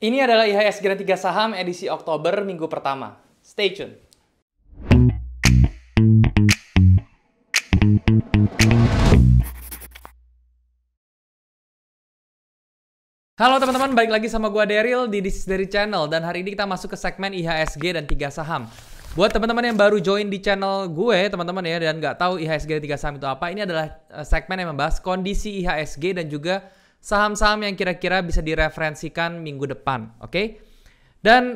Ini adalah IHSG dan 3 saham edisi Oktober minggu pertama. Stay tune. Halo teman-teman, balik lagi sama gua Daryl di This is Daryl Channel. Dan hari ini kita masuk ke segmen IHSG dan 3 saham. Buat teman-teman yang baru join di channel gue, teman-teman ya, dan nggak tahu IHSG dan 3 saham itu apa, ini adalah segmen yang membahas kondisi IHSG dan juga saham-saham yang kira-kira bisa direferensikan minggu depan, oke? Dan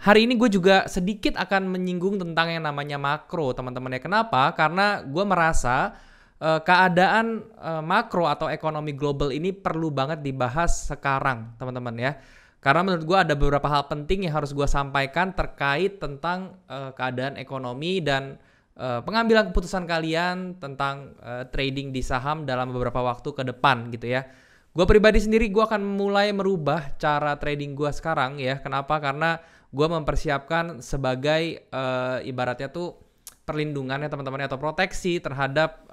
hari ini gue juga sedikit akan menyinggung tentang yang namanya makro, teman-teman ya. Kenapa? Karena gue merasa keadaan makro atau ekonomi global ini perlu banget dibahas sekarang, teman-teman ya. Karena menurut gue ada beberapa hal penting yang harus gue sampaikan terkait tentang keadaan ekonomi dan pengambilan keputusan kalian tentang trading di saham dalam beberapa waktu ke depan gitu ya. Gue pribadi sendiri gue akan mulai merubah cara trading gue sekarang ya. Kenapa? Karena gue mempersiapkan sebagai ibaratnya tuh perlindungan ya teman-teman, atau proteksi terhadap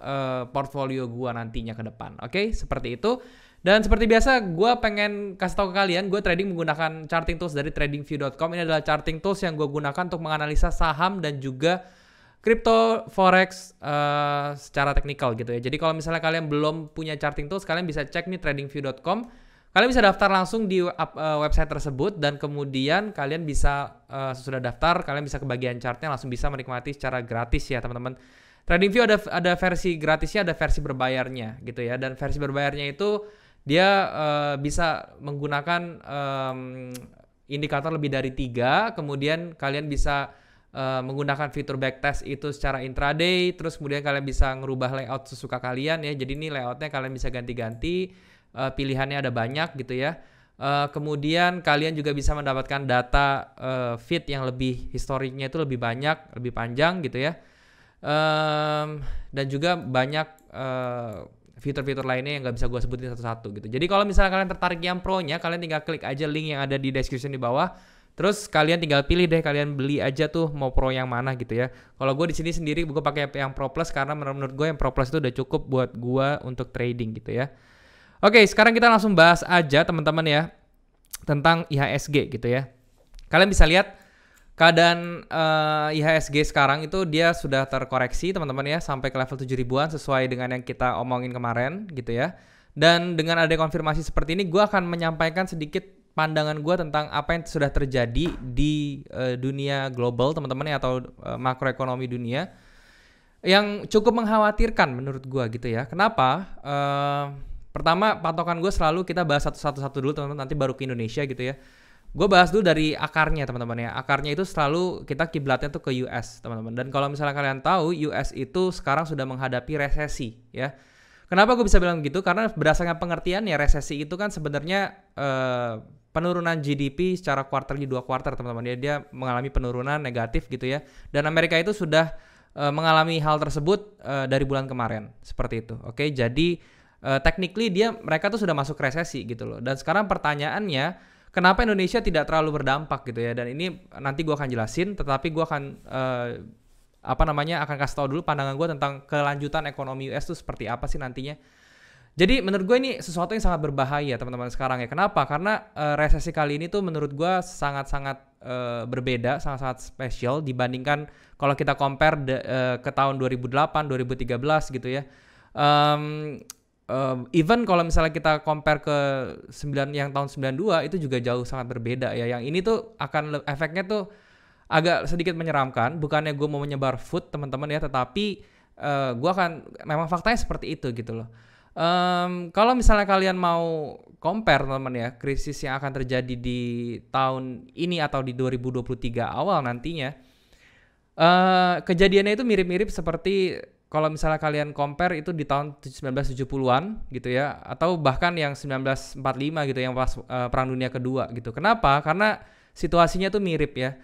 portfolio gue nantinya ke depan. Oke, seperti itu. Dan seperti biasa, gue pengen kasih tahu ke kalian, gue trading menggunakan charting tools dari tradingview.com. Ini adalah charting tools yang gue gunakan untuk menganalisa saham dan juga crypto forex secara teknikal gitu ya. Jadi kalau misalnya kalian belum punya charting tools, kalian bisa cek nih tradingview.com. Kalian bisa daftar langsung di website tersebut, dan kemudian kalian bisa sesudah daftar, kalian bisa ke bagian chartnya, langsung bisa menikmati secara gratis ya teman-teman. TradingView ada versi gratisnya, ada versi berbayarnya gitu ya. Dan versi berbayarnya itu dia bisa menggunakan indikator lebih dari 3, kemudian kalian bisa menggunakan fitur backtest itu secara intraday, terus kemudian kalian bisa ngerubah layout sesuka kalian ya. Jadi ini layoutnya kalian bisa ganti-ganti, pilihannya ada banyak gitu ya. Kemudian kalian juga bisa mendapatkan data feed yang lebih historiknya itu lebih banyak, lebih panjang gitu ya. Dan juga banyak fitur-fitur lainnya yang nggak bisa gue sebutin satu-satu gitu. Jadi kalau misalnya kalian tertarik yang pro-nya, kalian tinggal klik aja link yang ada di description di bawah. Terus kalian tinggal pilih deh, kalian beli aja tuh mau pro yang mana gitu ya. Kalau gue di sini sendiri gue pakai yang Pro Plus karena menurut gue yang Pro Plus itu udah cukup buat gue untuk trading gitu ya. Oke, sekarang kita langsung bahas aja teman-teman ya tentang IHSG gitu ya. Kalian bisa lihat keadaan IHSG sekarang itu dia sudah terkoreksi teman-teman ya sampai ke level 7 ribuan sesuai dengan yang kita omongin kemarin gitu ya. Dan dengan ada konfirmasi seperti ini, gue akan menyampaikan sedikit pandangan gue tentang apa yang sudah terjadi di dunia global teman-teman ya, atau makroekonomi dunia yang cukup mengkhawatirkan menurut gue gitu ya. Kenapa? Pertama, patokan gue selalu kita bahas satu-satu dulu teman-teman, nanti baru ke Indonesia gitu ya. Gue bahas dulu dari akarnya teman-teman ya. Akarnya itu selalu kita kiblatnya tuh ke US teman-teman. Dan kalau misalnya kalian tahu, US itu sekarang sudah menghadapi resesi ya. Kenapa gue bisa bilang begitu? Karena berdasarkan pengertian ya, resesi itu kan sebenarnya penurunan GDP secara quarterly 2 kuartal teman-teman ya. Dia mengalami penurunan negatif gitu ya. Dan Amerika itu sudah mengalami hal tersebut dari bulan kemarin seperti itu. Oke, jadi technically mereka tuh sudah masuk resesi gitu loh. Dan sekarang pertanyaannya, kenapa Indonesia tidak terlalu berdampak gitu ya? Dan ini nanti gue akan jelasin, tetapi gue akan akan kasih tahu dulu pandangan gue tentang kelanjutan ekonomi US itu seperti apa sih nantinya. Jadi menurut gue ini sesuatu yang sangat berbahaya teman-teman sekarang ya. Kenapa? Karena resesi kali ini tuh menurut gue sangat-sangat berbeda, sangat-sangat spesial dibandingkan kalau kita compare ke tahun 2008, 2013 gitu ya. Even kalau misalnya kita compare ke yang tahun 92 itu juga jauh sangat berbeda ya. Yang ini tuh akan efeknya tuh agak sedikit menyeramkan. Bukannya gue mau menyebar food teman-teman ya, tetapi gue akan memang faktanya seperti itu gitu loh. Kalau misalnya kalian mau compare teman-teman ya, krisis yang akan terjadi di tahun ini atau di 2023 awal nantinya, kejadiannya itu mirip-mirip seperti kalau misalnya kalian compare itu di tahun 1970-an gitu ya, atau bahkan yang 1945 gitu, yang pas Perang Dunia Kedua gitu. Kenapa? Karena situasinya tuh mirip ya.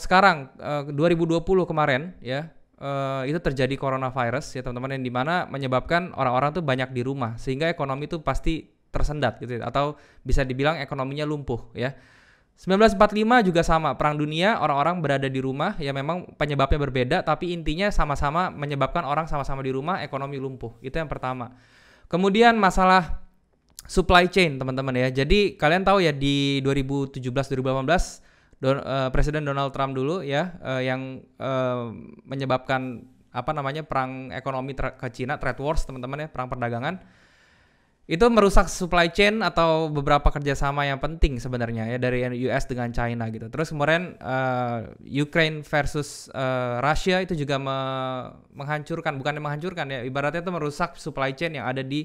Sekarang 2020 kemarin ya, itu terjadi coronavirus ya teman-teman, yang dimana menyebabkan orang-orang tuh banyak di rumah sehingga ekonomi tuh pasti tersendat gitu ya, atau bisa dibilang ekonominya lumpuh ya. 1945 juga sama, Perang Dunia, orang-orang berada di rumah, ya memang penyebabnya berbeda, tapi intinya sama-sama menyebabkan orang sama-sama di rumah, ekonomi lumpuh. Itu yang pertama. Kemudian masalah supply chain teman-teman ya. Jadi kalian tahu ya di 2017-2018 Presiden Donald Trump dulu ya yang menyebabkan apa namanya perang ekonomi ke Cina, trade wars teman-teman ya, perang perdagangan. Itu merusak supply chain atau beberapa kerjasama yang penting sebenarnya ya dari US dengan China gitu. Terus kemudian Ukraine versus Russia itu juga menghancurkan, bukan menghancurkan ya, ibaratnya itu merusak supply chain yang ada di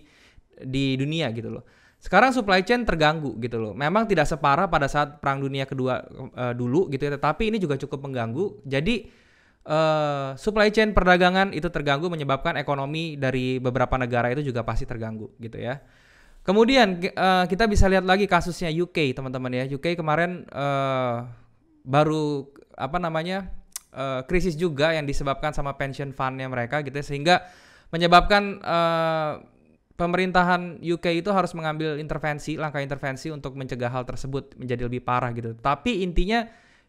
dunia gitu loh. Sekarang supply chain terganggu gitu loh. Memang tidak separah pada saat Perang Dunia Kedua dulu gitu ya, tetapi ini juga cukup mengganggu. Jadi supply chain perdagangan itu terganggu, menyebabkan ekonomi dari beberapa negara itu juga pasti terganggu gitu ya. Kemudian kita bisa lihat lagi kasusnya UK teman-teman ya. UK kemarin baru apa namanya krisis juga yang disebabkan sama pension fundnya mereka gitu ya, sehingga menyebabkan pemerintahan UK itu harus mengambil langkah intervensi untuk mencegah hal tersebut menjadi lebih parah gitu. Tapi intinya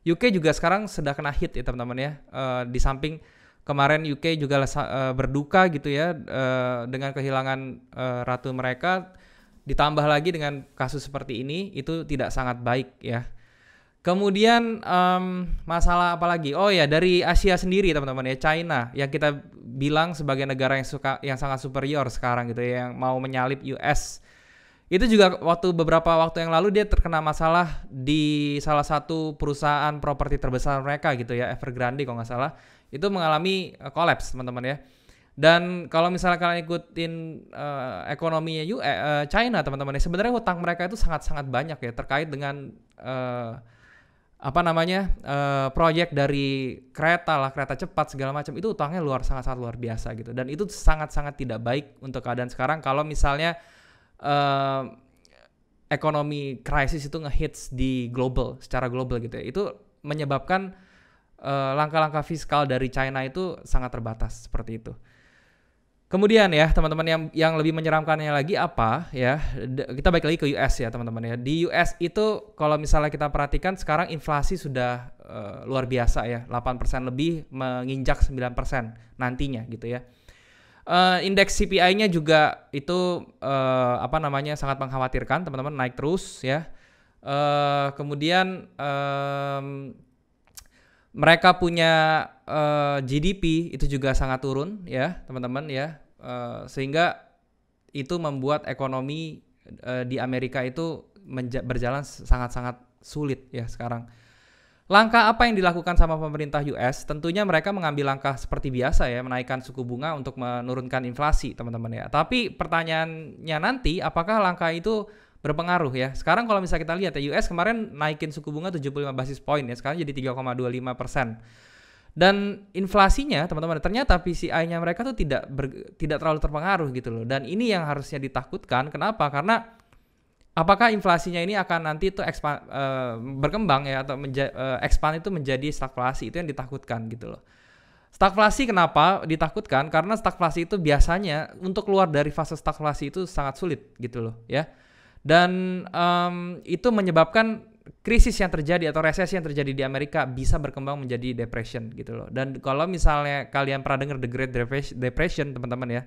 UK juga sekarang sedang kena hit ya teman-teman ya. Di samping kemarin UK juga berduka gitu ya dengan kehilangan ratu mereka, ditambah lagi dengan kasus seperti ini, itu tidak sangat baik ya. Kemudian masalah apa lagi? Oh ya, dari Asia sendiri teman-teman ya, China yang kita bilang sebagai negara yang sangat superior sekarang gitu ya, yang mau menyalip US. Itu juga beberapa waktu yang lalu dia terkena masalah di salah satu perusahaan properti terbesar mereka gitu ya, Evergrande kalau nggak salah. Itu mengalami collapse teman-teman ya. Dan kalau misalnya kalian ikutin ekonominya China teman-teman ya, sebenarnya hutang mereka itu sangat-sangat banyak ya, terkait dengan proyek dari kereta cepat segala macam, itu utangnya sangat-sangat luar biasa gitu. Dan itu sangat-sangat tidak baik untuk keadaan sekarang kalau misalnya ekonomi krisis itu ngehits secara global gitu ya. Itu menyebabkan langkah-langkah fiskal dari China itu sangat terbatas seperti itu. Kemudian ya teman-teman, yang lebih menyeramkannya lagi apa ya, kita balik lagi ke US ya teman-teman ya. Di US itu kalau misalnya kita perhatikan sekarang inflasi sudah luar biasa ya, 8% lebih, menginjak 9% nantinya gitu ya. Indeks CPI-nya juga itu sangat mengkhawatirkan teman-teman, naik terus ya. Kemudian mereka punya GDP itu juga sangat turun ya teman-teman ya, sehingga itu membuat ekonomi di Amerika itu berjalan sangat-sangat sulit ya sekarang. Langkah apa yang dilakukan sama pemerintah US? Tentunya mereka mengambil langkah seperti biasa ya, menaikkan suku bunga untuk menurunkan inflasi teman-teman ya. Tapi pertanyaannya nanti, apakah langkah itu berpengaruh ya? Sekarang kalau misalnya kita lihat ya, US kemarin naikin suku bunga 75 basis point ya, sekarang jadi 3,25%. Dan inflasinya teman-teman, ternyata PCI-nya mereka tuh tidak terlalu terpengaruh gitu loh. Dan ini yang harusnya ditakutkan. Kenapa? Karena apakah inflasinya ini akan nanti itu berkembang ya, atau expand itu menjadi stagflasi, itu yang ditakutkan gitu loh. Stagflasi kenapa ditakutkan? Karena stagflasi itu biasanya untuk keluar dari fase stagflasi itu sangat sulit gitu loh ya. Dan itu menyebabkan krisis yang terjadi atau resesi yang terjadi di Amerika bisa berkembang menjadi depression gitu loh. Dan kalau misalnya kalian pernah dengar The Great Depression teman-teman ya,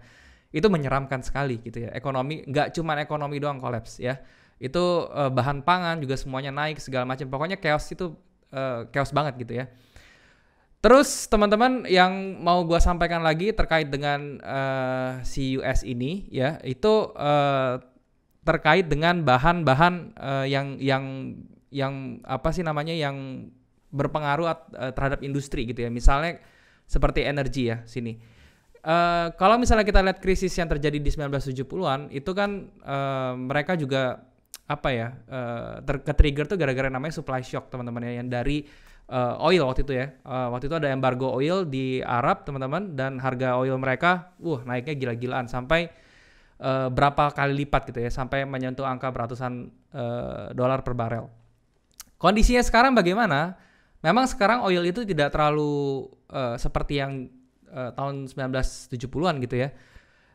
itu menyeramkan sekali gitu ya. Ekonomi, nggak cuma ekonomi doang kolaps ya. Itu bahan pangan juga semuanya naik segala macam. Pokoknya chaos banget gitu ya. Terus teman-teman, yang mau gue sampaikan lagi terkait dengan si US ini ya, itu terkait dengan bahan-bahan yang berpengaruh terhadap industri gitu ya. Misalnya seperti energi ya sini. Kalau misalnya kita lihat krisis yang terjadi di 1970-an, itu kan mereka juga ke-trigger tuh gara-gara namanya supply shock teman-teman ya, yang dari oil waktu itu ya. Waktu itu ada embargo oil di Arab teman-teman, dan harga oil mereka naiknya gila-gilaan sampai berapa kali lipat gitu ya, sampai menyentuh angka beratusan dolar per barel. Kondisinya sekarang bagaimana? Memang sekarang oil itu tidak terlalu seperti yang tahun 1970-an gitu ya.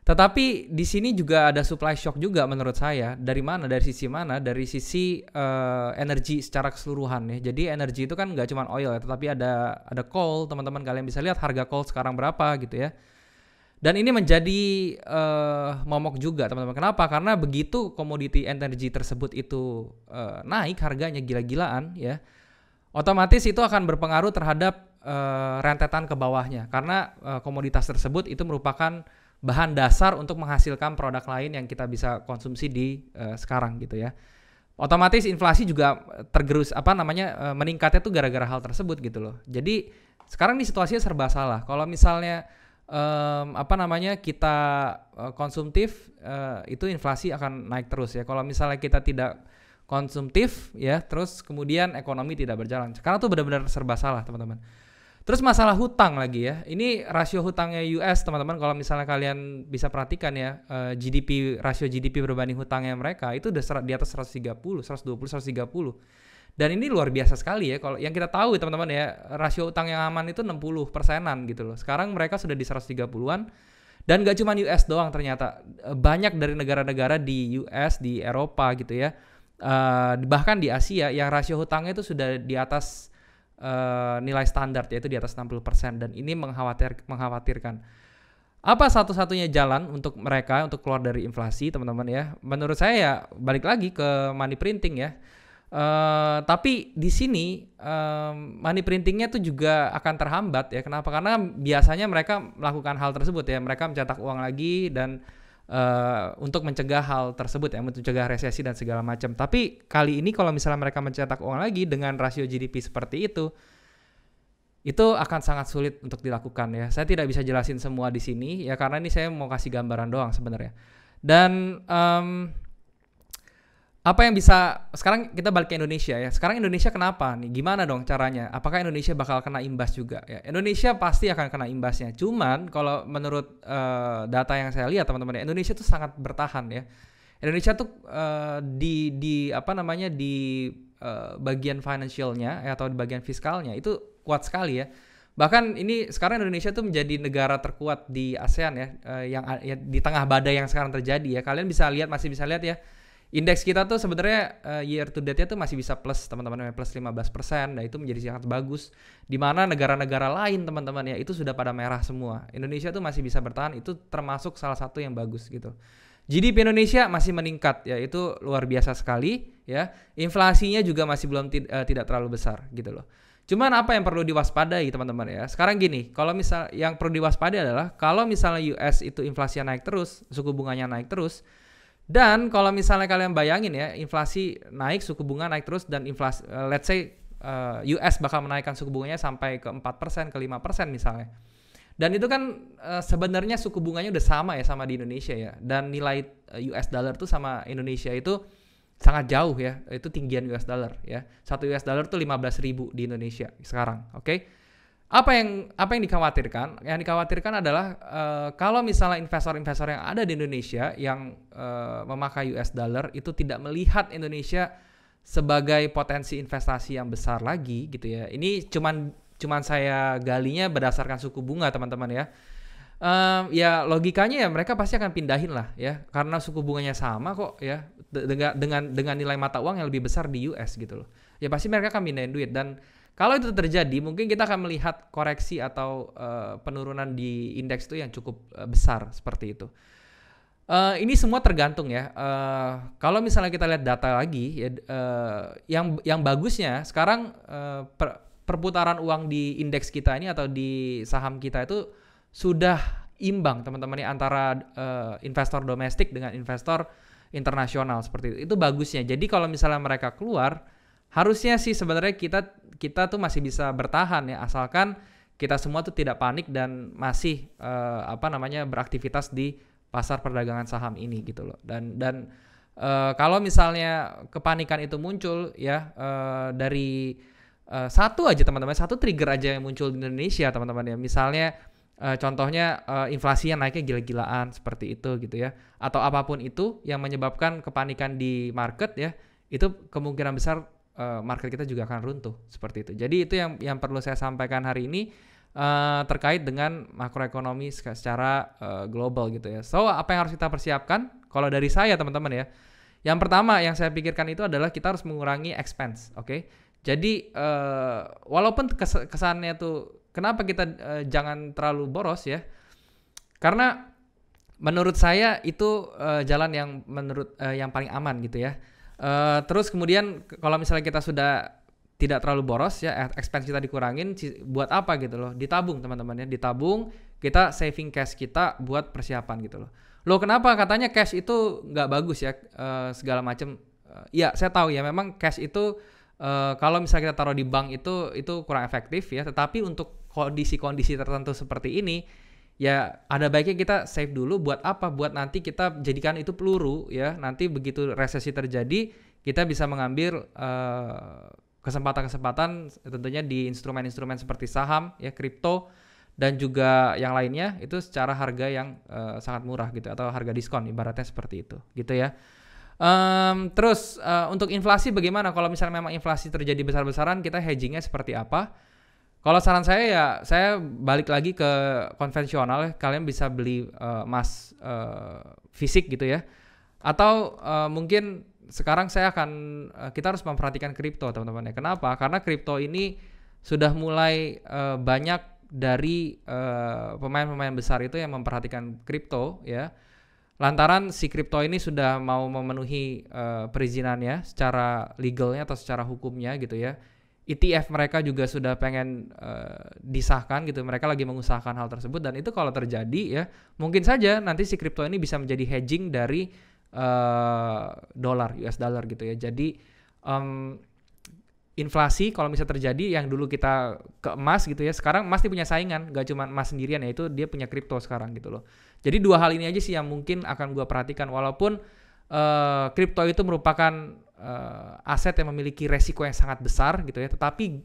Tetapi di sini juga ada supply shock juga menurut saya. Dari mana? Dari sisi mana? Dari sisi energi secara keseluruhan ya. Jadi energi itu kan nggak cuma oil ya, tetapi ada coal, teman-teman. Kalian bisa lihat harga coal sekarang berapa gitu ya. Dan ini menjadi momok juga teman-teman. Kenapa? Karena begitu komoditi energi tersebut itu naik harganya gila-gilaan ya, otomatis itu akan berpengaruh terhadap rentetan ke bawahnya. Karena komoditas tersebut itu merupakan bahan dasar untuk menghasilkan produk lain yang kita bisa konsumsi di sekarang gitu ya. Otomatis inflasi juga tergerus meningkatnya tuh gara-gara hal tersebut gitu loh. Jadi sekarang di situasinya serba salah. Kalau misalnya kita konsumtif, itu inflasi akan naik terus ya. Kalau misalnya kita tidak konsumtif ya, terus kemudian ekonomi tidak berjalan. Sekarang tuh benar-benar serba salah teman-teman. Terus masalah hutang lagi ya. Ini rasio hutangnya US teman-teman, kalau misalnya kalian bisa perhatikan ya, rasio GDP berbanding hutangnya mereka itu udah di atas 120, 130. Dan ini luar biasa sekali ya. Kalau yang kita tahu teman-teman ya, rasio utang yang aman itu 60%-an gitu loh. Sekarang mereka sudah di 130-an. Dan gak cuma US doang ternyata. Banyak dari negara-negara di US, di Eropa gitu ya. Bahkan di Asia yang rasio hutangnya itu sudah di atas nilai standar, yaitu di atas 60%. Dan ini mengkhawatirkan. Apa satu-satunya jalan untuk mereka untuk keluar dari inflasi teman-teman ya? Menurut saya ya balik lagi ke money printing ya. Tapi di sini money printingnya tuh juga akan terhambat ya. Kenapa? Karena biasanya mereka melakukan hal tersebut ya. Mereka mencetak uang lagi dan untuk mencegah hal tersebut ya, mencegah resesi dan segala macam. Tapi kali ini kalau misalnya mereka mencetak uang lagi dengan rasio GDP seperti itu akan sangat sulit untuk dilakukan ya. Saya tidak bisa jelasin semua di sini ya, karena ini saya mau kasih gambaran doang sebenarnya. Dan apa yang bisa, sekarang kita balik ke Indonesia ya. Sekarang Indonesia kenapa nih? Gimana dong caranya? Apakah Indonesia bakal kena imbas juga ya? Indonesia pasti akan kena imbasnya. Cuman kalau menurut data yang saya lihat teman-teman, Indonesia tuh sangat bertahan ya. Indonesia tuh di bagian financialnya atau di bagian fiskalnya itu kuat sekali ya. Bahkan ini sekarang Indonesia tuh menjadi negara terkuat di ASEAN ya, yang di tengah badai yang sekarang terjadi ya. Kalian masih bisa lihat ya. Indeks kita tuh sebenarnya year to date-nya tuh masih bisa plus teman-teman, plus 15%. Nah itu menjadi sangat bagus. Di mana negara-negara lain teman-teman ya itu sudah pada merah semua. Indonesia tuh masih bisa bertahan, itu termasuk salah satu yang bagus gitu. GDP Indonesia masih meningkat ya, itu luar biasa sekali ya. Inflasinya juga masih belum tidak terlalu besar gitu loh. Cuman apa yang perlu diwaspadai teman-teman ya. Sekarang gini, kalau misal yang perlu diwaspadai adalah kalau misalnya US itu inflasinya naik terus, suku bunganya naik terus. Dan kalau misalnya kalian bayangin ya, inflasi naik, suku bunga naik terus, dan inflasi, let's say US bakal menaikkan suku bunganya sampai ke 4%, ke 5% misalnya. Dan itu kan sebenarnya suku bunganya udah sama ya sama di Indonesia ya. Dan nilai US dollar tuh sama Indonesia itu sangat jauh ya, itu tinggian US dollar ya. 1 US dollar tuh 15.000 di Indonesia sekarang, oke? Apa yang dikhawatirkan? Yang dikhawatirkan adalah kalau misalnya investor-investor yang ada di Indonesia yang memakai US dollar itu tidak melihat Indonesia sebagai potensi investasi yang besar lagi gitu ya. Ini cuman saya galinya berdasarkan suku bunga teman-teman ya. Ya logikanya ya mereka pasti akan pindahin lah ya, karena suku bunganya sama kok ya, dengan nilai mata uang yang lebih besar di US gitu loh. Ya pasti mereka akan pindahin duit. Dan kalau itu terjadi, mungkin kita akan melihat koreksi atau penurunan di indeks itu yang cukup besar seperti itu. Ini semua tergantung ya. Kalau misalnya kita lihat data lagi, ya, yang bagusnya sekarang perputaran uang di indeks kita ini atau di saham kita itu sudah imbang teman-teman ya, antara investor domestik dengan investor internasional seperti itu. Itu bagusnya. Jadi kalau misalnya mereka keluar, harusnya sih sebenarnya kita tuh masih bisa bertahan ya, asalkan kita semua tuh tidak panik dan masih beraktivitas di pasar perdagangan saham ini gitu loh. Dan kalau misalnya kepanikan itu muncul ya dari satu aja teman-teman, satu trigger aja yang muncul di Indonesia teman-teman ya. Misalnya contohnya inflasi yang naiknya gila-gilaan seperti itu gitu ya, atau apapun itu yang menyebabkan kepanikan di market ya, itu kemungkinan besar market kita juga akan runtuh seperti itu. Jadi itu yang perlu saya sampaikan hari ini terkait dengan makroekonomi secara global gitu ya. So apa yang harus kita persiapkan? Kalau dari saya teman-teman ya, yang pertama yang saya pikirkan itu adalah kita harus mengurangi expense, oke? Jadi walaupun kesannya tuh kenapa kita jangan terlalu boros ya? Karena menurut saya itu jalan yang yang paling aman gitu ya. Terus kemudian kalau misalnya kita sudah tidak terlalu boros ya, expense kita dikurangin, buat apa gitu loh? Ditabung teman-teman ya, ditabung, kita saving cash kita buat persiapan gitu loh. Loh kenapa katanya cash itu nggak bagus ya, segala macam. Ya saya tahu ya, memang cash itu kalau misalnya kita taruh di bank itu kurang efektif ya, tetapi untuk kondisi-kondisi tertentu seperti ini ya ada baiknya kita save dulu. Buat apa? Buat nanti kita jadikan itu peluru ya, nanti begitu resesi terjadi kita bisa mengambil kesempatan-kesempatan tentunya di instrumen-instrumen seperti saham ya, kripto dan juga yang lainnya itu secara harga yang sangat murah gitu, atau harga diskon ibaratnya seperti itu gitu ya. Terus untuk inflasi bagaimana? Kalau misalnya memang inflasi terjadi besar-besaran, kita hedgingnya seperti apa? Kalau saran saya ya saya balik lagi ke konvensional ya. Kalian bisa beli emas fisik gitu ya, atau mungkin sekarang kita harus memperhatikan kripto teman-teman ya. Kenapa? Karena kripto ini sudah mulai banyak dari pemain-pemain besar itu yang memperhatikan kripto ya. Lantaran si kripto ini sudah mau memenuhi perizinannya secara legalnya atau secara hukumnya gitu ya. ETF mereka juga sudah pengen disahkan gitu. Mereka lagi mengusahakan hal tersebut, dan itu kalau terjadi ya mungkin saja nanti si kripto ini bisa menjadi hedging dari US dollar gitu ya. Jadi inflasi kalau misalnya terjadi, yang dulu kita ke emas gitu ya, sekarang emas dia punya saingan, gak cuma emas sendirian, yaitu dia punya kripto sekarang gitu loh. Jadi dua hal ini aja sih yang mungkin akan gue perhatikan, walaupun kripto itu merupakan aset yang memiliki resiko yang sangat besar gitu ya, tetapi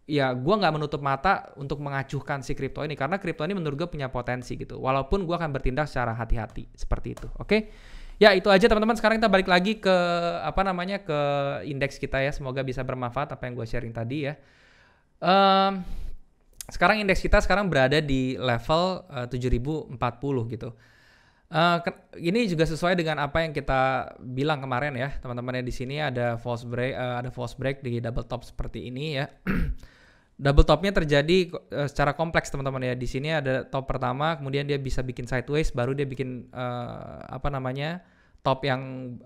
ya gue nggak menutup mata untuk mengacuhkan si kripto ini, karena kripto ini menurut gue punya potensi gitu, walaupun gue akan bertindak secara hati-hati seperti itu. Oke? Ya itu aja teman-teman. Sekarang kita balik lagi ke ke indeks kita ya. Semoga bisa bermanfaat apa yang gue sharing tadi ya. Sekarang indeks kita sekarang berada di level 7040 gitu. Ini juga sesuai dengan apa yang kita bilang kemarin ya teman-teman ya. Di sini ada false break di double top seperti ini ya. Double topnya terjadi secara kompleks teman-teman ya. Di sini ada top pertama, kemudian dia bisa bikin sideways, baru dia bikin top yang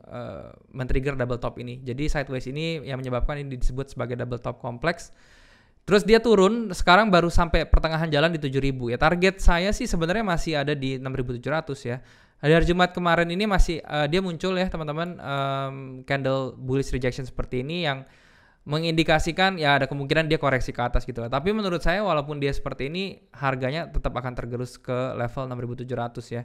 men-trigger double top ini. Jadi sideways ini yang menyebabkan ini disebut sebagai double top kompleks. Terus dia turun, sekarang baru sampai pertengahan jalan di 7.000 ya. Target saya sih sebenarnya masih ada di 6.700 ya. Dari hari Jumat kemarin ini masih dia muncul ya teman-teman, candle bullish rejection seperti ini yang mengindikasikan ya ada kemungkinan dia koreksi ke atas gitu. Tapi menurut saya walaupun dia seperti ini, harganya tetap akan tergerus ke level 6.700 ya.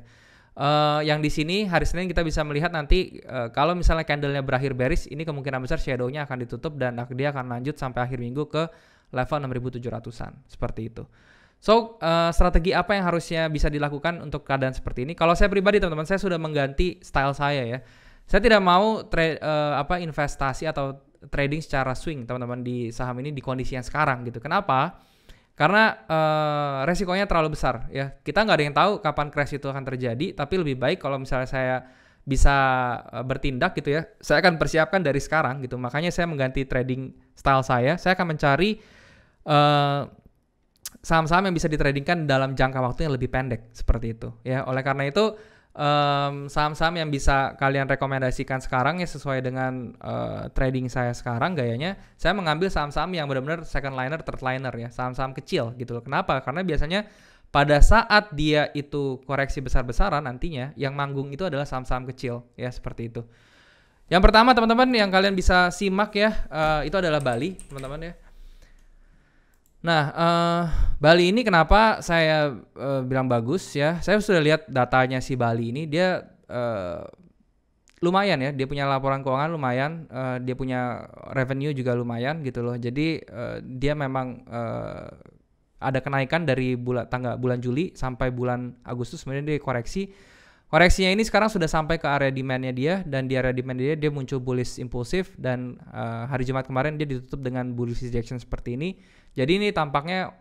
Yang di sini hari Senin kita bisa melihat nanti kalau misalnya candlenya berakhir bearish, ini kemungkinan besar shadownya akan ditutup dan dia akan lanjut sampai akhir minggu ke level 6.700-an seperti itu. So strategi apa yang harusnya bisa dilakukan untuk keadaan seperti ini? Kalau saya pribadi teman-teman, saya sudah mengganti style saya ya. Saya tidak mau investasi atau trading secara swing teman-teman di saham ini di kondisi yang sekarang gitu. Kenapa? Karena resikonya terlalu besar ya. Kita nggak ada yang tahu kapan crash itu akan terjadi, tapi lebih baik kalau misalnya saya bisa bertindak gitu ya, saya akan persiapkan dari sekarang gitu. Makanya saya mengganti trading style saya akan mencari saham-saham yang bisa ditradingkan dalam jangka waktu yang lebih pendek seperti itu ya. Oleh karena itu saham-saham yang bisa kalian rekomendasikan sekarang ya sesuai dengan trading saya sekarang gayanya, saya mengambil saham-saham yang benar-benar second liner, third liner ya, saham-saham kecil gitu loh. Kenapa? Karena biasanya pada saat dia itu koreksi besar-besaran nantinya yang manggung itu adalah saham-saham kecil ya, seperti itu. Yang pertama teman-teman yang kalian bisa simak ya, itu adalah Bali teman-teman ya. Nah, Bali ini kenapa saya bilang bagus ya? Saya sudah lihat datanya si Bali ini, dia lumayan ya, dia punya laporan keuangan lumayan, dia punya revenue juga lumayan gitu loh. Jadi dia memang ada kenaikan dari bulan Juli sampai bulan Agustus, kemudian dia koreksi. Koreksinya ini sekarang sudah sampai ke area demand-nya dia, dan di area demand dia muncul bullish impulsif, dan hari Jumat kemarin dia ditutup dengan bullish rejection seperti ini. Jadi ini tampaknya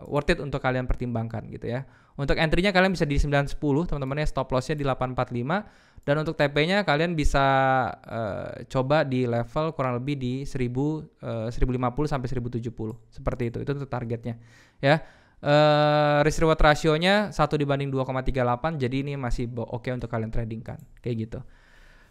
worth it untuk kalian pertimbangkan gitu ya. Untuk entry-nya kalian bisa di 910 teman-teman ya, stop loss-nya di 845, dan untuk TP-nya kalian bisa coba di level kurang lebih di 1050 sampai 1070 seperti itu untuk targetnya ya. Risk reward rasionya 1/2,38, jadi ini masih oke untuk kalian tradingkan kayak gitu.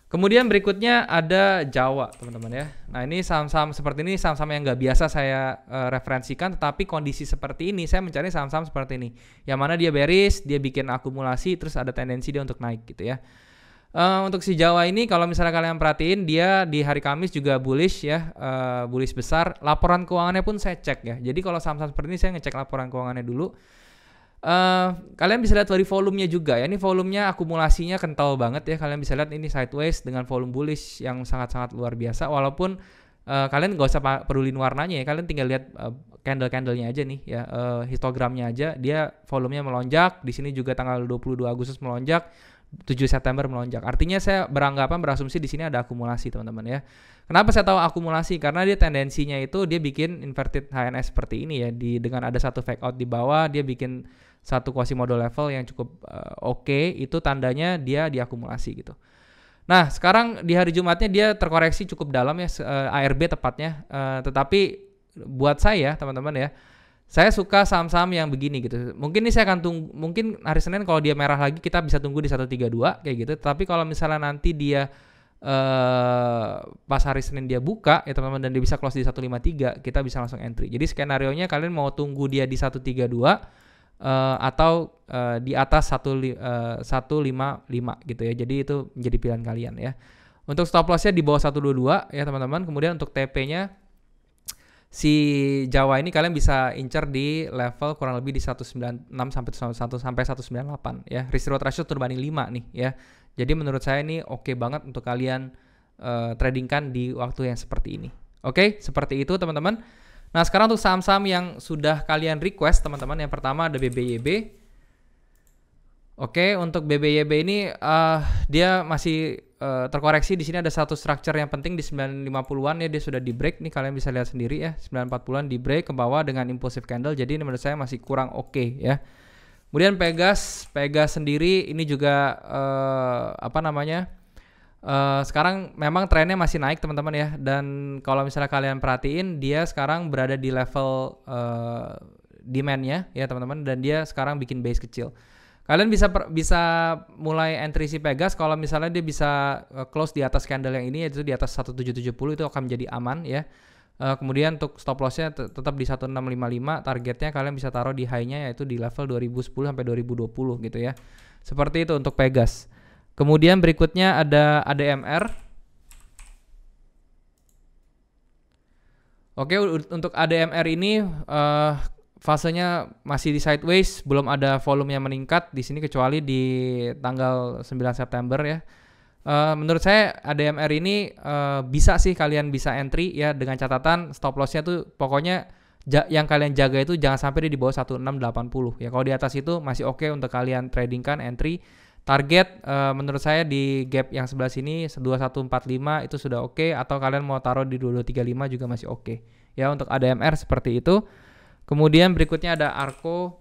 Kemudian berikutnya ada Jawa, teman-teman ya. Nah, ini saham-saham seperti ini saham-saham yang nggak biasa saya referensikan, tetapi kondisi seperti ini saya mencari saham-saham seperti ini, yang mana dia bearish, dia bikin akumulasi, terus ada tendensi dia untuk naik gitu ya. Untuk si Jawa ini kalau misalnya kalian perhatiin, dia di hari Kamis juga bullish ya, bullish besar. Laporan keuangannya pun saya cek ya. Jadi kalau saham-saham seperti ini saya ngecek laporan keuangannya dulu. Kalian bisa lihat dari volumenya juga ya. Ini volumenya akumulasinya kental banget ya. Kalian bisa lihat ini sideways dengan volume bullish yang sangat-sangat luar biasa. Walaupun kalian nggak usah pedulin warnanya ya. Kalian tinggal lihat candle-candlenya aja nih ya, histogramnya aja. Dia volumenya melonjak. Di sini juga tanggal 22 Agustus melonjak, 7 September melonjak. Artinya saya berasumsi di sini ada akumulasi, teman-teman ya. Kenapa saya tahu akumulasi? Karena dia tendensinya itu dia bikin inverted HNS seperti ini ya. Dengan ada satu fake out di bawah, dia bikin satu Quasimodo level yang cukup oke. Itu tandanya dia diakumulasi gitu. Nah, sekarang di hari Jumatnya dia terkoreksi cukup dalam ya, ARB tepatnya. Tetapi buat saya, teman-teman ya, saya suka saham-saham yang begini gitu. Mungkin ini saya akan tunggu, mungkin hari Senin kalau dia merah lagi kita bisa tunggu di 132 kayak gitu. Tapi kalau misalnya nanti dia pas hari Senin dia buka ya teman-teman, dan dia bisa close di 153, kita bisa langsung entry. Jadi skenario-nya kalian mau tunggu dia di 132 atau di atas 155 gitu ya. Jadi itu menjadi pilihan kalian ya. Untuk stop loss-nya di bawah 122 ya teman-teman. Kemudian untuk TP-nya si Jawa ini kalian bisa incer di level kurang lebih di 196 sampai 198 ya. Risk reward ratio terbanding 5 nih ya. Jadi menurut saya ini oke banget untuk kalian tradingkan di waktu yang seperti ini. Oke, seperti itu teman-teman. Nah, sekarang untuk saham-saham yang sudah kalian request teman-teman, yang pertama ada BBYB. Oke, untuk BBYB ini dia masih terkoreksi. Di sini ada satu structure yang penting di 950-an ya, dia sudah di break nih, kalian bisa lihat sendiri ya. 940-an di break ke bawah dengan impulsive candle. Jadi ini menurut saya masih kurang oke ya. Kemudian Pegas sendiri ini juga sekarang memang trennya masih naik teman-teman ya, dan kalau misalnya kalian perhatiin dia sekarang berada di level demand-nya ya teman-teman, dan dia sekarang bikin base kecil. Kalian bisa mulai entry si Pegas kalau misalnya dia bisa close di atas candle yang ini, yaitu di atas 1770, itu akan menjadi aman ya. Kemudian untuk stop loss-nya tetap di 1655, targetnya kalian bisa taruh di high-nya yaitu di level 2010 sampai 2020 gitu ya. Seperti itu untuk Pegas. Kemudian berikutnya ada ADMR. Oke, untuk ADMR ini fasenya masih di sideways, belum ada volume yang meningkat di sini kecuali di tanggal 9 September ya. Menurut saya ADMR ini bisa sih kalian bisa entry ya, dengan catatan stop loss-nya tuh pokoknya yang kalian jaga itu jangan sampai dia di bawah 1680 ya. Kalau di atas itu masih oke untuk kalian tradingkan entry. Target menurut saya di gap yang sebelah sini 2145 itu sudah oke, atau kalian mau taruh di 2235 juga masih oke ya untuk ADMR seperti itu. Kemudian berikutnya ada Arko.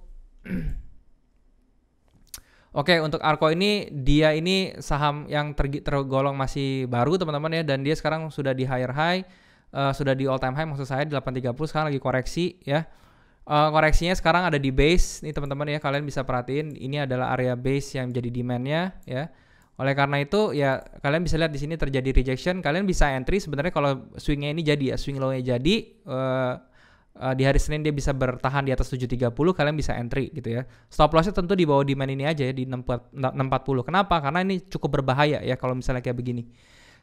Oke, untuk Arko ini dia ini saham yang tergolong masih baru teman-teman ya, dan dia sekarang sudah di higher high, sudah di all time high maksud saya di 830, sekarang lagi koreksi ya. Koreksinya sekarang ada di base nih teman-teman ya, kalian bisa perhatiin ini adalah area base yang jadi demand-nya ya. Oleh karena itu ya kalian bisa lihat di sini terjadi rejection, kalian bisa entry sebenarnya kalau swing-nya ini jadi ya, swing low-nya jadi di hari Senin dia bisa bertahan di atas 730, kalian bisa entry gitu ya. Stop loss-nya tentu di bawah demand ini aja ya, di 640. Kenapa? Karena ini cukup berbahaya ya kalau misalnya kayak begini.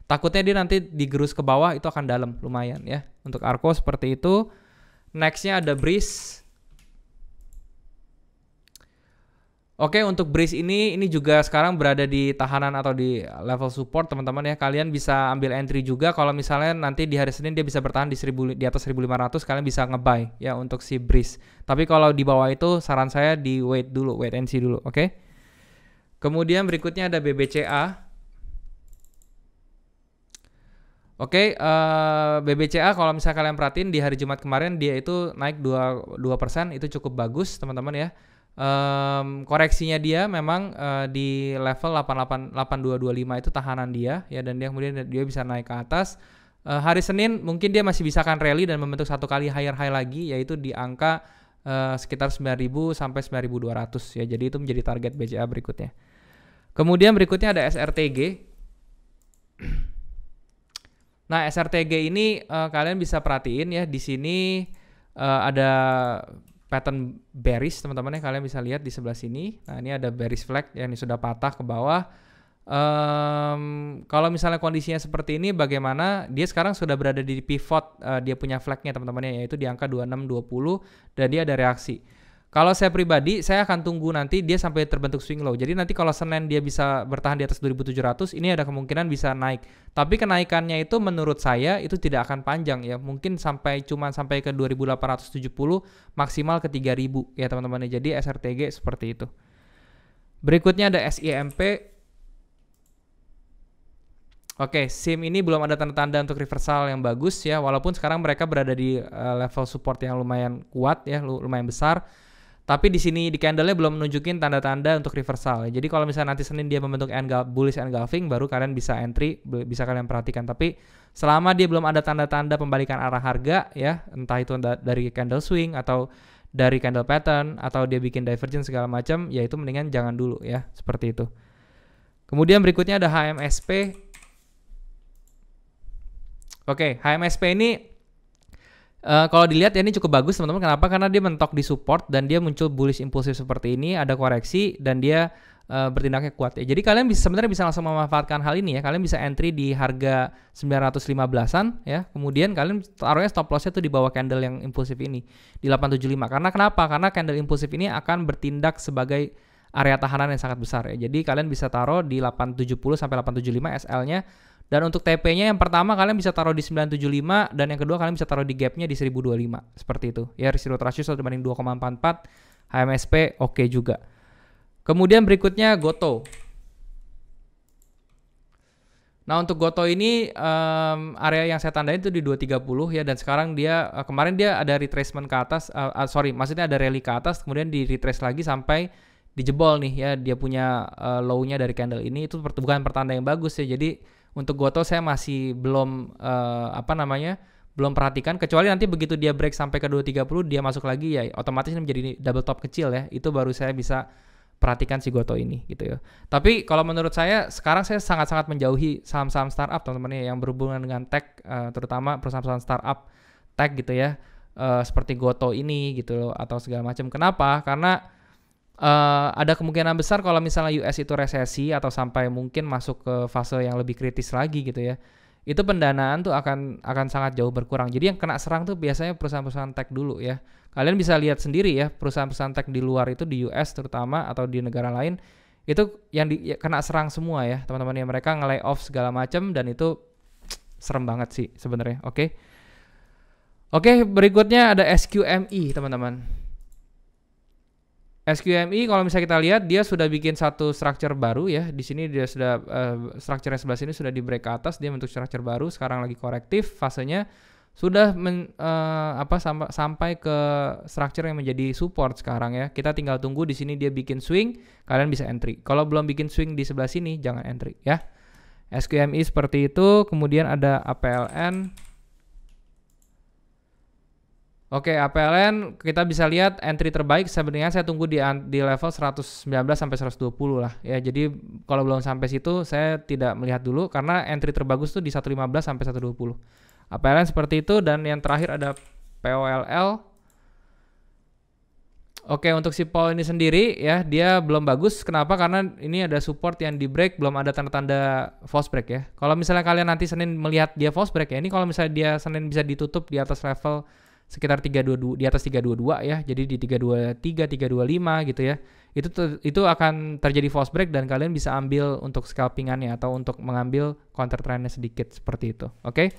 Takutnya dia nanti digerus ke bawah, itu akan dalam lumayan ya. Untuk Arko seperti itu. Next-nya ada Breeze. Oke, untuk Breeze ini juga sekarang berada di tahanan atau di level support teman-teman ya. Kalian bisa ambil entry juga kalau misalnya nanti di hari Senin dia bisa bertahan di atas 1500, kalian bisa nge-buy ya untuk si Breeze. Tapi kalau di bawah itu saran saya di wait and see dulu, oke? Kemudian berikutnya ada BBCA. Oke, BBCA kalau misalnya kalian perhatiin di hari Jumat kemarin dia itu naik 2%, itu cukup bagus teman-teman ya. Koreksinya dia memang di level 8225 itu tahanan dia ya, dan dia kemudian dia bisa naik ke atas. Hari Senin mungkin dia masih bisa akan rally dan membentuk satu kali higher high lagi, yaitu di angka sekitar 9.000 sampai 9.200 ya. Jadi itu menjadi target BCA berikutnya. Kemudian berikutnya ada SRTG. Nah, SRTG ini kalian bisa perhatiin ya, di sini ada pattern bearish teman-teman ya, kalian bisa lihat di sebelah sini. Nah, ini ada bearish flag yang sudah patah ke bawah. Kalau misalnya kondisinya seperti ini, bagaimana? Dia sekarang sudah berada di pivot, dia punya flagnya teman-teman ya, yaitu di angka 2620 dan dia ada reaksi. Kalau saya pribadi, saya akan tunggu nanti dia sampai terbentuk swing low. Jadi nanti kalau Senin dia bisa bertahan di atas 2.700, ini ada kemungkinan bisa naik. Tapi kenaikannya itu menurut saya itu tidak akan panjang ya. Mungkin cuma sampai ke 2.870, maksimal ke 3.000 ya teman-teman. Jadi SRTG seperti itu. Berikutnya ada SIMP. Oke, SIM ini belum ada tanda-tanda untuk reversal yang bagus ya. Walaupun sekarang mereka berada di level support yang lumayan kuat ya, lumayan besar. Tapi di sini di candle-nya belum menunjukin tanda-tanda untuk reversal. Jadi kalau misalnya nanti Senin dia membentuk bullish engulfing, baru kalian bisa entry, bisa kalian perhatikan. Tapi selama dia belum ada tanda-tanda pembalikan arah harga ya, entah itu dari candle swing atau dari candle pattern atau dia bikin divergence segala macam, ya itu mendingan jangan dulu ya, seperti itu. Kemudian berikutnya ada HMSP. Oke, HMSP ini kalau dilihat ya ini cukup bagus teman-teman. Kenapa? Karena dia mentok di support dan dia muncul bullish impulsif seperti ini, ada koreksi dan dia bertindaknya kuat ya. Jadi kalian sebenarnya bisa langsung memanfaatkan hal ini ya. Kalian bisa entry di harga 915-an ya. Kemudian kalian taruhnya stop loss-nya tuh di bawah candle yang impulsif ini di 875. Karena kenapa? Karena candle impulsif ini akan bertindak sebagai area tahanan yang sangat besar ya. Jadi kalian bisa taruh di 870 sampai 875 SL-nya. Dan untuk TP-nya yang pertama kalian bisa taruh di 975 dan yang kedua kalian bisa taruh di gap-nya di 1025 seperti itu. Ya, risk reward ratio 1 banding 2,44, HMSP oke juga. Kemudian berikutnya Goto. Nah, untuk Goto ini area yang saya tandain itu di 230 ya, dan sekarang dia kemarin dia ada retracement ke atas, maksudnya ada rally ke atas, kemudian di retrace lagi sampai dijebol nih ya, dia punya low-nya dari candle ini. Itu bukan pertanda yang bagus ya. Jadi untuk Goto saya masih belum belum perhatikan, kecuali nanti begitu dia break sampai ke 230 dia masuk lagi ya, otomatis ini menjadi double top kecil ya. Itu baru saya bisa perhatikan si Goto ini gitu ya. Tapi kalau menurut saya sekarang saya sangat-sangat menjauhi saham-saham startup teman-teman ya, yang berhubungan dengan tech, terutama perusahaan-perusahaan startup tech gitu ya, seperti Goto ini gitu loh, atau segala macam. Kenapa? Karena ada kemungkinan besar kalau misalnya US itu resesi atau sampai mungkin masuk ke fase yang lebih kritis lagi gitu ya, itu pendanaan tuh akan sangat jauh berkurang. Jadi yang kena serang tuh biasanya perusahaan-perusahaan tech dulu ya. Kalian bisa lihat sendiri ya, perusahaan-perusahaan tech di luar itu, di US terutama atau di negara lain, itu yang kena serang semua ya teman-teman ya. Mereka nge-lay off segala macam dan itu serem banget sih sebenarnya. Oke, berikutnya ada SQMI teman-teman. SQMI kalau misalnya kita lihat dia sudah bikin satu structure baru ya. Di sini dia sudah structure yang sebelah sini sudah di break ke atas, dia bentuk structure baru, sekarang lagi korektif fasenya, sudah sampai ke structure yang menjadi support sekarang ya. Kita tinggal tunggu di sini dia bikin swing, kalian bisa entry. Kalau belum bikin swing di sebelah sini jangan entry ya. SQMI seperti itu. Kemudian ada APLN. Oke, APLN kita bisa lihat entry terbaik sebenarnya saya tunggu di level 119 sampai 120 lah ya. Jadi kalau belum sampai situ saya tidak melihat dulu, karena entry terbagus tuh di 115 sampai 120. APLN seperti itu. Dan yang terakhir ada POLL. Oke, untuk si POL ini sendiri ya, dia belum bagus. Kenapa? Karena ini ada support yang di break, belum ada tanda-tanda false break ya. Kalau misalnya kalian nanti Senin melihat dia false break ya, ini kalau misalnya dia Senin bisa ditutup di atas level sekitar 322, di atas 322 ya. Jadi di 323, 325 gitu ya. Itu akan terjadi false break dan kalian bisa ambil untuk scalpingannya atau untuk mengambil counter trendnya sedikit seperti itu. Oke.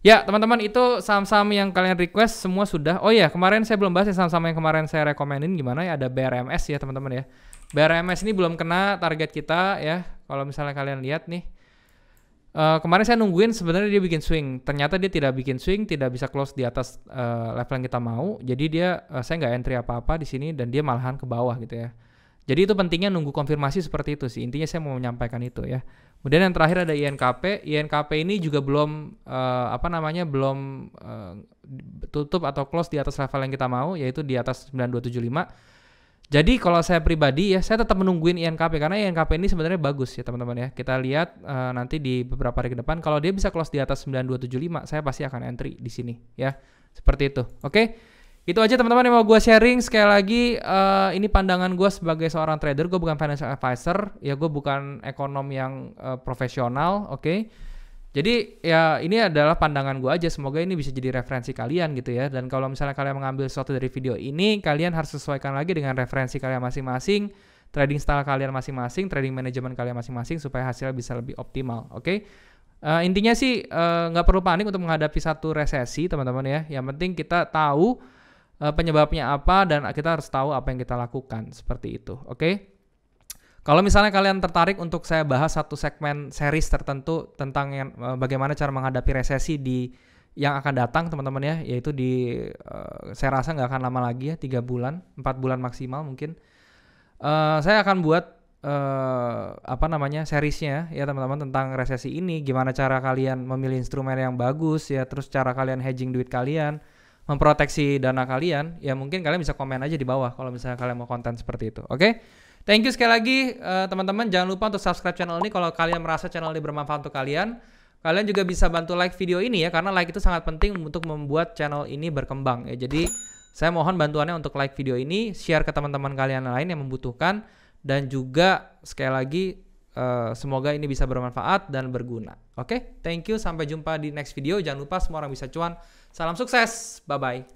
Ya, teman-teman, itu saham-saham yang kalian request semua sudah. Oh ya, kemarin saya belum bahas ya saham-saham yang kemarin saya rekomenin gimana ya. Ada BRMS ya, teman-teman ya. BRMS ini belum kena target kita ya. Kalau misalnya kalian lihat nih. Kemarin saya nungguin sebenarnya dia bikin swing, ternyata dia tidak bikin swing, tidak bisa close di atas level yang kita mau. Jadi dia saya nggak entry apa-apa di sini dan dia malahan ke bawah gitu ya. Jadi itu pentingnya nunggu konfirmasi seperti itu sih. Intinya saya mau menyampaikan itu ya. Kemudian yang terakhir ada INKP. INKP ini juga belum belum tutup atau close di atas level yang kita mau, yaitu di atas 9275. Jadi kalau saya pribadi ya, saya tetap menungguin INKP karena INKP ini sebenarnya bagus ya teman-teman ya. Kita lihat nanti di beberapa hari ke depan, kalau dia bisa close di atas 9275, saya pasti akan entry di sini ya. Seperti itu. Oke. Itu aja teman-teman yang mau gue sharing. Sekali lagi ini pandangan gue sebagai seorang trader. Gue bukan financial advisor, ya gue bukan ekonom yang profesional, oke. Jadi ya ini adalah pandangan gue aja. Semoga ini bisa jadi referensi kalian gitu ya. Dan kalau misalnya kalian mengambil sesuatu dari video ini, kalian harus sesuaikan lagi dengan referensi kalian masing-masing, trading style kalian masing-masing, trading manajemen kalian masing-masing supaya hasilnya bisa lebih optimal, oke. Intinya sih nggak perlu panik untuk menghadapi satu resesi teman-teman ya. Yang penting kita tahu penyebabnya apa dan kita harus tahu apa yang kita lakukan, seperti itu, oke? Kalau misalnya kalian tertarik untuk saya bahas satu segmen series tertentu tentang bagaimana cara menghadapi resesi yang akan datang teman-teman ya, yaitu saya rasa nggak akan lama lagi ya, 3 bulan, 4 bulan maksimal mungkin. Saya akan buat seriesnya ya teman-teman tentang resesi ini, gimana cara kalian memilih instrumen yang bagus ya, terus cara kalian hedging duit kalian, memproteksi dana kalian, ya mungkin kalian bisa komen aja di bawah kalau misalnya kalian mau konten seperti itu. Oke? Thank you sekali lagi teman-teman. Jangan lupa untuk subscribe channel ini kalau kalian merasa channel ini bermanfaat untuk kalian. Kalian juga bisa bantu like video ini ya, karena like itu sangat penting untuk membuat channel ini berkembang ya. Jadi saya mohon bantuannya untuk like video ini, share ke teman-teman kalian lain yang membutuhkan, dan juga sekali lagi semoga ini bisa bermanfaat dan berguna. Oke? Thank you, sampai jumpa di next video. Jangan lupa semua orang bisa cuan. Salam sukses, bye-bye.